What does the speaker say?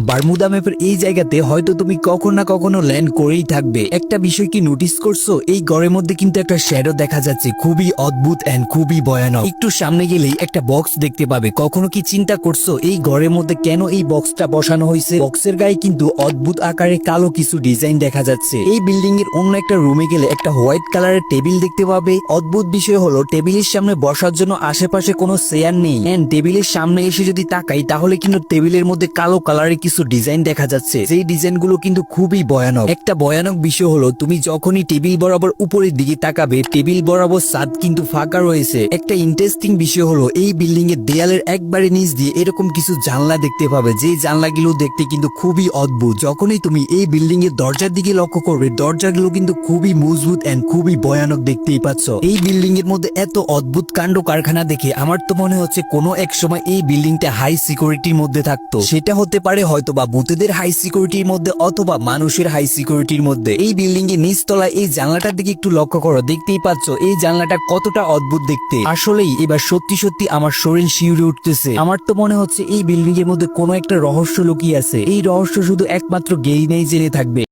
Bermuda ম্যাপের এই জায়গাতে হয়তো তুমি কখনো না কখনো ল্যান্ড করেই থাকবে। একটা বিষয় কি নোটিস করছো, এই ঘরের মধ্যে কিন্তু একটা শ্যাডো দেখা যাচ্ছে, খুবই অদ্ভুত এন্ড খুবই ভয়ানক। একটু সামনে গেলেই একটা বক্স দেখতে পাবে। কখনো কি চিন্তা করছো এই ঘরের মধ্যে কেন এই বক্সটা বসানো হয়েছে? বক্সের গায়ে কিন্তু অদ্ভুত আকারে কালো কিছু ডিজাইন দেখা যাচ্ছে। এই বিল্ডিং এর অন্য একটা রুমে গেলে একটা হোয়াইট কালারের টেবিল দেখতে পাবে। অদ্ভুত বিষয় হলো টেবিলের সামনে বসার জন্য আশেপাশে কোনো চেয়ার নেই। এন্ড টেবিলের সামনে এসে যদি তাকাই তাহলে কিন্তু টেবিলের মধ্যে কালো কালারের কিছু ডিজাইন দেখা যাচ্ছে, যেই ডিজাইন গুলো কিন্তু খুবই ভয়ানক। একটা ভয়ানক বিষয় হলো তুমি যখনই টেবিল বরাবর উপরের দিকে তাকাবে টেবিল বরাবর ছাদ কিন্তু ফাঁকা রয়েছে। একটা ইন্টারেস্টিং বিষয় হলো এই বিল্ডিং এর দেয়ালের একবারে নিচ দিয়ে এরকম কিছু জানলা দেখতে পাবে, যেই জানলাগুলো দেখতে কিন্তু খুবই অদ্ভুত। যখনই তুমি এই বিল্ডিং এর দরজার দিকে লক্ষ্য করবে দরজাগুলো কিন্তু খুবই মজবুত এন্ড খুবই ভয়ানক দেখতেই পাচ্ছ। এই বিল্ডিং এর মধ্যে এত অদ্ভুত কাণ্ড কারখানা দেখে আমার তো মনে হচ্ছে কোনো এক সময় এই বিল্ডিংটা হাই সিকিউরিটির মধ্যে থাকতো। সেটা হতে পারে হয়তো বা ভূতেদের হাই সিকিউরিটির মধ্যে অথবা মানুষের হাই সিকিউরিটির মধ্যে। এই বিল্ডিং এর নিচতলায় এই জানলাটার দিকে একটু লক্ষ্য করো, দেখতেই পাচ্ছ এই জানলাটা কতটা অদ্ভুত দেখতে। আসলেই এবার সত্যি সত্যি আমার শরীর শিউরে উঠতেছে। আমার তো মনে হচ্ছে এই বিল্ডিং এর মধ্যে কোনো একটা রহস্য লুকিয়ে আছে। এই রহস্য শুধু একমাত্র গেইনাই জেনে থাকবে।